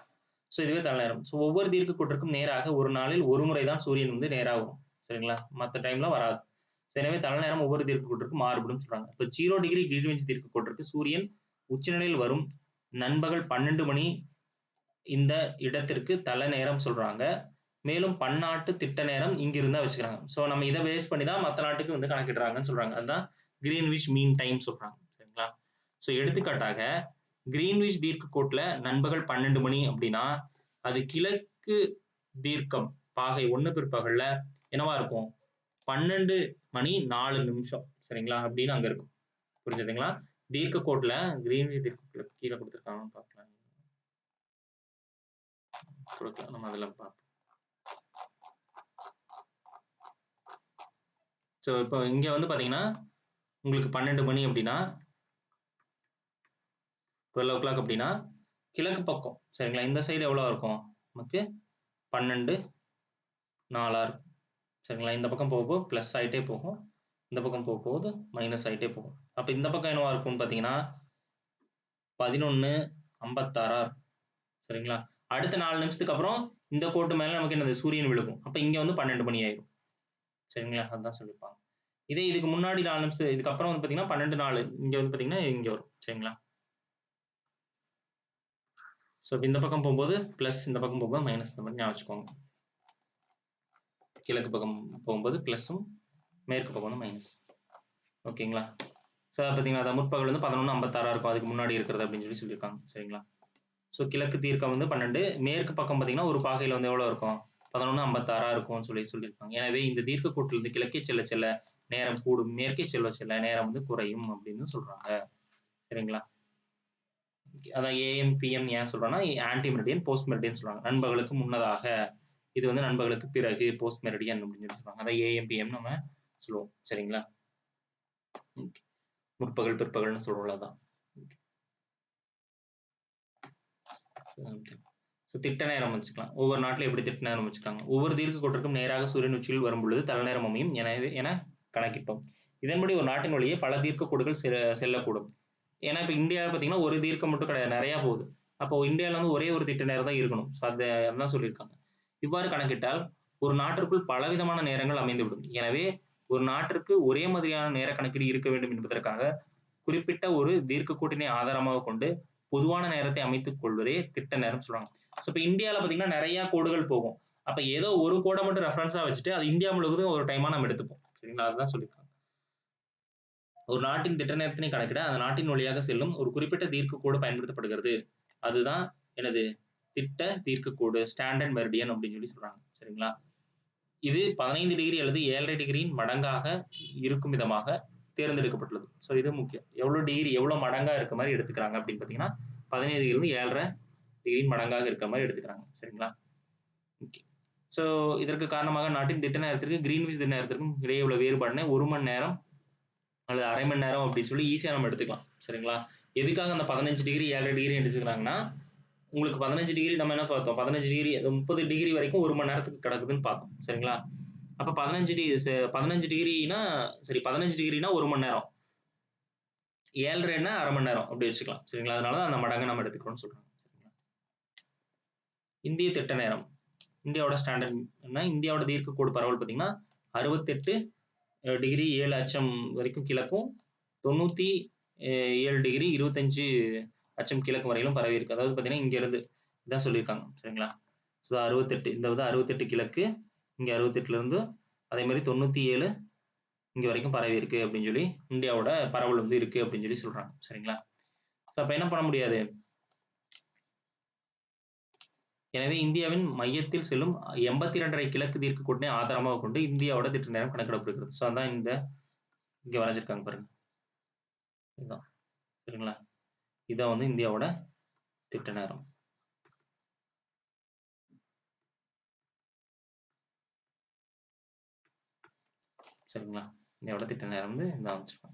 ஸோ இதுவே தலை நேரம். ஸோ ஒவ்வொரு தீர்க்க கோட்டிற்கும் நேராக ஒரு நாளில் ஒரு முறை தான் சூரியன் வந்து நேராக வரும். சரிங்களா? மற்ற டைம்ல வராது. எனவே தலை நேரம் ஒவ்வொரு தீர்க்க கோட்டிற்கும் மாறுபடும் சொல்றாங்க. இப்போ 0 டிகிரி கிரீன்விச் தீர்க்க கோட்டிற்கு சூரியன் உச்சநிலையில் வரும் நண்பகல் 12 மணி இந்த இடத்திற்கு தலை நேரம் சொல்றாங்க. மேலும் பன்னாட்டு திட்ட நேரம் இங்க இருந்தா வச்சுக்கிறாங்க. ஸோ நம்ம இதை பேஸ் பண்ணி தான் மற்ற நாட்டுக்கு வந்து கணக்கிடுறாங்கன்னு சொல்றாங்க. அதுதான் கிரீன்விச் மீன் டைம் சொல்றாங்க. சரிங்களா? ஸோ எடுத்துக்காட்டாக கிரீன்விச் தீர்க்க கோட்ல நண்பகல் 12 மணி அப்படின்னா அது கிழக்கு தீர்க்கம் பாகை 1 பிற்பகல்ல என்னவா இருக்கும் 12 மணி 4 நிமிஷம். சரிங்களா? அப்படின்னு அங்க இருக்கும். புரிஞ்சுதுங்களா? தீர்க்க கோட்ல கிரீன்விச் தீர்க்க கோட்ல கீழே கொடுத்துருக்காங்க பார்க்கலாம். கொடுக்கலாம் நம்ம அதில் பார்ப்போம். ஸோ இப்போ இங்க வந்து பாத்தீங்கன்னா உங்களுக்கு 12 மணி அப்படின்னா 12 o'clock அப்படின்னா கிழக்கு பக்கம். சரிங்களா? இந்த சைடு எவ்வளவு இருக்கும் நமக்கு 12 4 இருக்கும். சரிங்களா? இந்த பக்கம் போக பிளஸ் ஆயிட்டே போகும். இந்த பக்கம் போகும்போது மைனஸ் ஆயிட்டே போகும். அப்ப இந்த பக்கம் என்னவா இருக்கும்னு பாத்தீங்கன்னா 11:56 இருக்கும். சரிங்களா? அடுத்த 4 நிமிஷத்துக்கு அப்புறம் இந்த கோட்டு மேல நமக்கு என்னது சூரியன் விழுகும். அப்ப இங்க வந்து 12 மணி ஆயிடும். சரிங்களா? அதான் சொல்லிருப்பாங்க. இதே இதுக்கு முன்னாடி 4 நிமிஷம் இதுக்கு அப்புறம் வந்து பாத்தீங்கன்னா 12:04 இங்க வந்து பாத்தீங்கன்னா இங்க வரும். சரிங்களா? ஸோ இந்த பக்கம் போகும்போது பிளஸ் இந்த பக்கம் போகும்போது மைனஸ் இந்த மாதிரி ஞாபகம் வச்சுக்கோங்க. கிழக்கு பக்கம் போகும்போது பிளஸும் மேற்கு பக்கம் வந்து மைனஸ். ஓகேங்களா? ஸோ பார்த்தீங்கன்னா அது முற்பகல் வந்து 11:56 இருக்கும் அதுக்கு முன்னாடி இருக்கிறது அப்படின்னு சொல்லி சொல்லியிருக்காங்க. சரிங்களா? ஸோ கிழக்கு தீர்க்கம் வந்து 12 மேற்கு பக்கம் பார்த்தீங்கன்னா ஒரு பாகையில் வந்து எவ்வளோ இருக்கும் 11:56 இருக்கும்னு சொல்லியிருக்காங்க. எனவே இந்த தீர்க்க கோட்டிலிருந்து கிழக்கே செல்ல செல்ல நேரம் கூடும், மேற்கே செல்ல செல்ல நேரம் வந்து குறையும் அப்படின்னு சொல்றாங்க. சரிங்களா? அதான் ஏஎம் பிஎம் ஏன் சொல்றோம்னா ஆன்டி மெரிடியன் போஸ்ட் மெரிடியன் சொல்றாங்க. நண்பகலுக்கு முன்னதாக இது வந்து நண்பகலுக்கு பிறகு போஸ்ட் மெரிடியன் அப்படின்னு சொல்லி சொல்றாங்க. அதான் ஏஎம் பிஎம் நம்ம சொல்லுவோம். சரிங்களா? முற்பகல் பிற்பகல்னு சொல்றோம்ல அதான். திட்ட நேரம் வச்சுக்கலாம். ஒவ்வொரு நாட்டிலும் எப்படி திட்ட நேரம் வச்சுக்காங்க. ஒவ்வொரு தீர்க்க கோட்டிற்கும் நேராக சூரியன் உச்சியில் வரும் பொழுது தலை நேரம் அமையும் என கணக்கிட்டோம். இதன்படி ஒரு நாட்டின் வழியே பல தீர்க்க கோடுகள் செல்லக்கூடும். ஏன்னா இப்ப இந்தியா பார்த்தீங்கன்னா ஒரு தீர்க்கம் மட்டும் கிடையாது, நிறைய போகுது. அப்போ இந்தியாவில் வந்து ஒரே ஒரு திட்ட நேரம் தான் இருக்கணும். அதான் சொல்லியிருக்காங்க. இவ்வாறு கணக்கிட்டால் ஒரு நாட்டிற்குள் பலவிதமான நேரங்கள் அமைந்துவிடும். எனவே ஒரு நாட்டிற்கு ஒரே மாதிரியான நேர கணக்கீடு இருக்க வேண்டும் என்பதற்காக குறிப்பிட்ட ஒரு தீர்க்க கோட்டினை ஆதாரமாக கொண்டு பொதுவான நேரத்தை அமைத்துக் கொள்வதே திட்ட நேரம் சொல்றாங்க. ஸோ இப்போ இந்தியாவில் பார்த்தீங்கன்னா நிறைய கோடுகள் போகும். அப்ப ஏதோ ஒரு கோடை மட்டும் ரெஃபரன்ஸா வச்சுட்டு அது இந்தியா முழுவதும் ஒரு டைமா நம்ம எடுத்துப்போம். சரிங்களா? அதுதான் சொல்லியிருக்காங்க. ஒரு நாட்டின் திட்ட நேரத்தினை கணக்கிட அந்த நாட்டின் வழியாக செல்லும் ஒரு குறிப்பிட்ட தீர்க்கக்கோடு பயன்படுத்தப்படுகிறது. அதுதான் எனது திட்ட தீர்க்கக்கோடு, ஸ்டாண்டர்ட் மெரிடியன் அப்படின்னு சொல்றாங்க. சரிங்களா? இது 15 டிகிரி அல்லது 7.5 டிகிரியின் மடங்காக இருக்கும் விதமாக தேர்ந்தெடுக்கப்பட்டுள்ளது. ஸோ இது முக்கியம். எவ்வளோ டிகிரி, எவ்வளோ மடங்கா இருக்க மாதிரி எடுத்துக்கிறாங்க அப்படின்னு பார்த்தீங்கன்னா 17 டிகிரி 7.5 டிகிரியின் மடங்காக இருக்க மாதிரி எடுத்துக்கிறாங்க. சரிங்களா? ஓகே. ஸோ இதற்கு காரணமாக நாட்டின் திட்ட நேரத்திற்கு கிரீன்விச் திட்ட நேரத்திற்கும் இடையே உள்ள வேறுபாடுனை 1 மணி நேரம் அல்லது அரை மணி நேரம் அப்படின்னு சொல்லி ஈஸியா நம்ம எடுத்துக்கலாம். சரிங்களா? எதுக்காக அந்த 15 டிகிரி 7.5 டிகிரி எடுத்துக்கிறாங்கன்னா உங்களுக்கு 15 டிகிரி நம்ம என்ன பார்த்தோம், 15 டிகிரி 30 டிகிரி வரைக்கும் 1 மணி நேரத்துக்கு கிடக்குதுன்னு பார்த்தோம். சரிங்களா? அப்ப 15 டிகிரினா சரி 15 டிகிரினா 1 மணி நேரம், 7.5ன்னா அரை மணி நேரம் அப்படி வச்சுக்கலாம். சரிங்களா? அதனால அந்த மடங்கை நம்ம எடுத்துக்கிறோம்னு சொல்றாங்க. சரிங்களா? இந்திய திட்ட நேரம், இந்தியாவோட ஸ்டாண்டர்ட் என்ன, இந்தியாவோட தீர்க்கக்கோடு பரவல் பார்த்தீங்கன்னா 68 டிகிரி 7 அச்சம் வரைக்கும் கிழக்கும், 97 டிகிரி 25 அச்சம் கிழக்கு வரையிலும் பரவி இருக்கு. அதாவது பார்த்தீங்கன்னா இங்க இருந்து இதான் சொல்லியிருக்காங்க. சரிங்களா? ஸோ 68 இந்த 68 கிழக்கு, இங்க 68ல இருந்து அதே மாதிரி 97 இங்க வரைக்கும் பரவி இருக்கு அப்படின்னு சொல்லி இந்தியாவோட பரவல் வந்து இருக்கு அப்படின்னு சொல்லி சொல்றாங்க. சரிங்களா? ஸோ அப்ப என்ன பண்ண முடியாது, எனவே இந்தியாவின் மையத்தில் செல்லும் 82.5 கிழக்கு தீர்க்கக்கோட்டினை ஆதாரமாக கொண்டு இந்தியாவோட திட்ட நேரம் கணக்கிடப்படுகிறது. ஸோ அதான் இந்த இங்க வரைஞ்சிருக்காங்க பாருங்க, இதுதான். சரிங்களா? இதான் வந்து இந்தியாவோட திட்ட நேரம். சரிங்களா? இந்தியாவோட திட்ட நேரம் வந்து இதான் வச்சிருக்காங்க.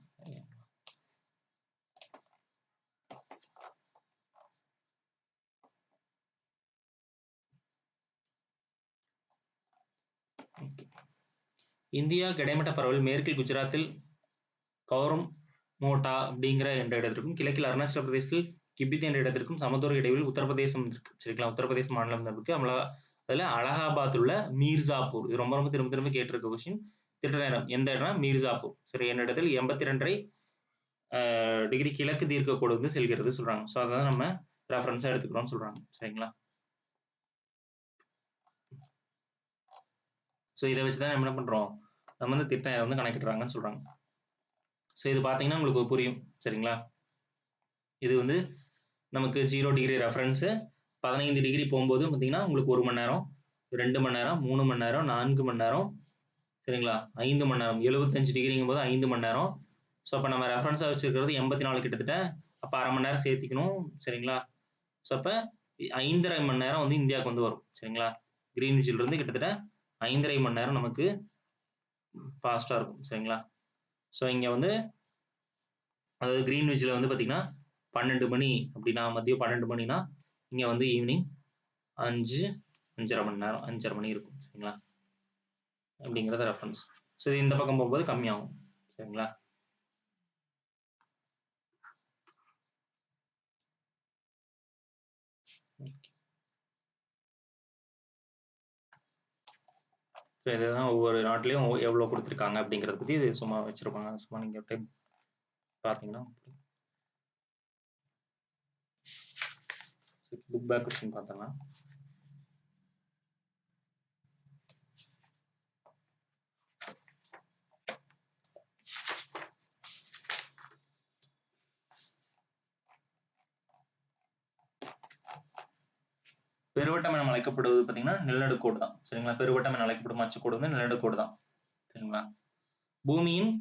இந்தியா கிடைமட்ட பரவல் மேற்கில் குஜராத்தில் கௌரம் மோட்டா அப்படிங்கிற என்ற இடத்திற்கும், கிழக்கில் அருணாச்சல பிரதேசத்தில் கிபித் என்ற இடத்திற்கும் சமதூர இடைவெளியில் உத்தரப்பிரதேசம் இருக்கு. சரிங்களா? உத்தரப்பிரதேச மாநிலம் இருக்கு. அதுல அலகாபாத் உள்ள மீர்சாப்பூர், இது ரொம்ப ரொம்ப திரும்ப திரும்ப கேட்டிருக்க கொஸ்டின். திட்ட நேரம் எந்த இடம்னா மீர்சாப்பூர். சரி, என்ற இடத்தில் 82.5 டிகிரி கிழக்கு தீர்க்கக்கோடு வந்து செல்கிறது சொல்றாங்க. ஸோ அதான் நம்ம ரெஃபரன்ஸா எடுத்துக்கிறோம்னு சொல்றாங்க. சரிங்களா? ஸோ இதை வச்சுதான் நம்ம என்ன பண்றோம், நம்ம வந்து திட்ட நேரம் வந்து கணக்கிடுறாங்கன்னு சொல்றாங்க. ஸோ இது பார்த்தீங்கன்னா உங்களுக்கு புரியும். சரிங்களா? இது வந்து நமக்கு 0 டிகிரி ரெஃபரன்ஸு, 15 டிகிரி போகும்போது பார்த்தீங்கன்னா உங்களுக்கு 1 மணி நேரம், 2 மணி நேரம், 3 மணி நேரம், 4 மணி நேரம், சரிங்களா? 5 மணி நேரம், 75 டிகிரிங்கும் போது 5 மணி நேரம். ஸோ அப்போ நம்ம ரெஃபரன்ஸாக வச்சிருக்கிறது 84 கிட்டத்தட்ட. அப்போ அரை மணி நேரம் சேர்த்திக்கணும். சரிங்களா? ஸோ அப்போ 5.5 மணி நேரம் வந்து இந்தியாவுக்கு வந்து வரும். சரிங்களா? கிரீன்விச்சில் இருந்து கிட்டத்தட்ட 5.5 மணி நேரம் நமக்கு ஃபாஸ்ட்டாக இருக்கும். சரிங்களா? ஸோ இங்கே வந்து அதாவது கிரீன்விச்சில் வந்து பார்த்தீங்கன்னா 12 மணி அப்படின்னா, மதியம் 12 மணினா இங்கே வந்து ஈவினிங் 5.5 மணி நேரம், 5.5 மணி இருக்கும். சரிங்களா? அப்படிங்கிறத ரெஃபரன்ஸ். ஸோ இந்த பக்கம் போகும்போது கம்மியாகும். சரிங்களா? ஸோ இதுதான் ஒவ்வொரு நாட்டிலையும் எவ்வளோ கொடுத்துருக்காங்க அப்படிங்கிறத பற்றி இது சும்மா வச்சிருப்பாங்க. சும்மா நீங்கள் டைம் பார்த்தீங்கன்னா புக் பேக் கொஸ்டின் பார்த்தோம்னா பெருவட்டம் என அழைக்கப்படுவது பார்த்தீங்கன்னா நிலநடுக்கோடு தான். சரிங்களா? பெருவட்டம் என அழைக்கப்படும் அச்சுக்கோடு வந்து நிலநடுக்கோடு தான். சரிங்களா? பூமியின்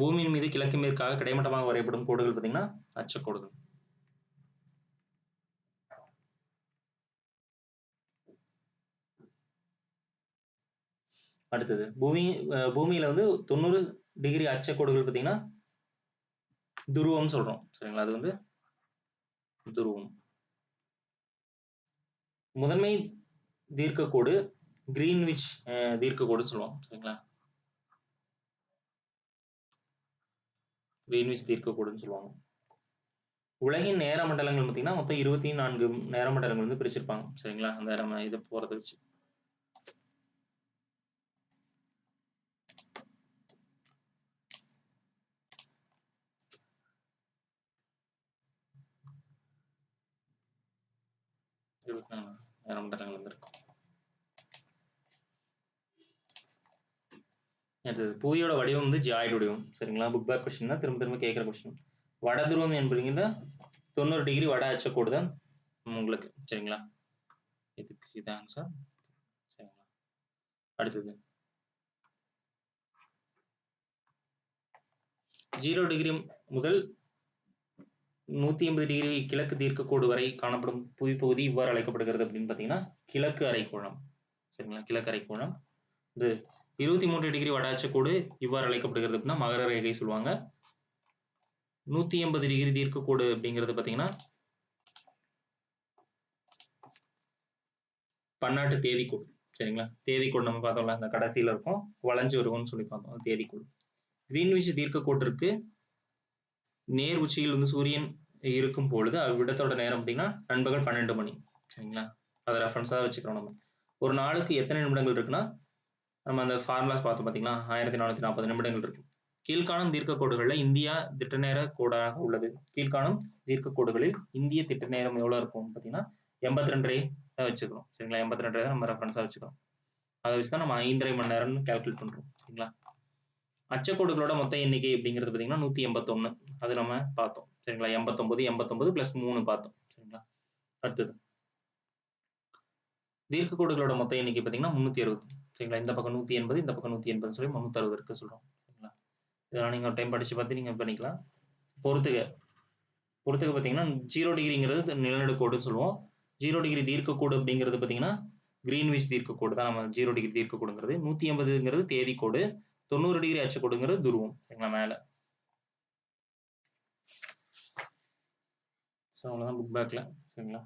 பூமியின் மீது கிழக்கு மேற்காக கிடைமட்டமாக வரையப்படும் கோடுகள் பார்த்தீங்கன்னா அச்சக்கோடுகள். அடுத்தது பூமியில வந்து 90 டிகிரி அச்சக்கோடுகள் பார்த்தீங்கன்னா துருவம் சொல்றோம். சரிங்களா? அது வந்து துருவம். முதன்மை தீர்க்கக்கோடு கிரீன்விச் தீர்க்கக்கோடுன்னு சொல்லுவோம். சரிங்களா? கிரீன்விச் தீர்க்கக்கோடுன்னு சொல்லுவாங்க. உலகின் நேர மண்டலங்கள் பார்த்தீங்கன்னா மொத்தம் 24 நேர மண்டலங்கள் வந்து பிரிச்சிருப்பாங்க. சரிங்களா? அந்த நம்ம இதை போறதை வச்சு நேர மண்டலங்கள் அடுத்தது புவியோட வடிவம் வந்து ஜியாய்டு வடிவம். சரிங்களா? புக் பேக் கொஸ்டின் தான் திரும்ப திரும்ப கேட்குற கொஸ்டின். வட துருவம் என்பதுங்க 90 டிகிரி வட அச்சக்கோடு தான் உங்களுக்கு. சரிங்களா? இதுக்கு இது ஆன்சர். சரிங்களா? அடுத்தது 0 டிகிரி முதல் 180 டிகிரி கிழக்கு தீர்க்கக்கோடு வரை காணப்படும் புவிப்பகுதி இவ்வாறு அழைக்கப்படுகிறது அப்படின்னு பார்த்தீங்கன்னா கிழக்கு அரைக்கோளம். சரிங்களா? கிழக்கு அரைக்கோளம். இது 23 டிகிரி வட அச்சக்கோடு இவ்வாறு அழைக்கப்படுகிறது அப்படின்னா மகர ரேகை சொல்லுவாங்க. 180 டிகிரி தீர்க்கக்கோடு அப்படிங்கிறது பார்த்தீங்கன்னா பன்னாட்டு தேதிக்கோடு. சரிங்களா? தேதிக்கோடு நம்ம பார்த்தோம்ல அந்த கடைசியில இருக்கும் வளைஞ்சு வருவோம்னு சொல்லி பார்த்தோம் தேதிக்கோடு. கிரீன்விச் தீர்க்கக்கோட்டிற்கு நேர் உச்சியில் வந்து சூரியன் இருக்கும் பொழுது அவ்விடத்தோட நேரம் பார்த்தீங்கன்னா நண்பகல் 12 மணி. சரிங்களா? அதை ரெஃபரன்ஸாக வச்சுக்கிறோம் நம்ம. ஒரு நாளுக்கு எத்தனை நிமிடங்கள் இருக்குன்னா நம்ம அந்த ஃபார்முலாஸ் பார்த்தோம் பார்த்தீங்களா 1440 நிமிடங்கள் இருக்கு. கீழ்காணும் தீர்க்கக்கோடுகளில் இந்தியா திட்ட நேர கோடாக உள்ளது. கீழ்காணும் தீர்க்கக்கோடுகளில் இந்திய திட்ட நேரம் எவ்வளவு இருக்கும் பார்த்தீங்கன்னா 82 வச்சுக்கிறோம். சரிங்களா? 82 தான் நம்ம ரெஃபரன்ஸாக வச்சுக்கிறோம். அதை வச்சு தான் நம்ம 5.5 மணி நேரம்னு கால்குலேட் பண்றோம். சரிங்களா? அச்சக்கோடுகளோட மொத்த எண்ணிக்கை அப்படிங்கிறது பார்த்தீங்கன்னா 181. அது நம்ம பார்த்தோம். சரிங்களா? 89 பிளஸ் 3 பார்த்தோம். சரிங்களா? அடுத்தது தீர்க்கக்கோடுகளோட மொத்த எண்ணிக்கை பார்த்தீங்கன்னா 360. சரிங்களா? இந்த பக்கம் 180, இந்த பக்கம் 180 சொல்லி 360 இருக்கு சொல்றோம். சரிங்களா? இதெல்லாம் நீங்க ஒரு டைம் படிச்சு பார்த்து நீங்க பண்ணிக்கலாம். பொறுத்துக பார்த்தீங்கன்னா 0 டிகிரிங்கிறது நிலநடுக்கோடுன்னு சொல்லுவோம். 0 டிகிரி தீர்க்கக்கோடு அப்படிங்கிறது பார்த்தீங்கன்னா கிரீன்விச் தீர்க்கக்கோடு தான் நம்ம 0 டிகிரி தீர்க்கக்கோடுங்கிறது. 180ங்கிறது தேதிக்கோடு. 90 டிகிரி அச்சக்கோடுங்கிறது துருவம். சரிங்களா? மேல. ஸோ அவ்வளோதான் புக் பேக்ல. சரிங்களா?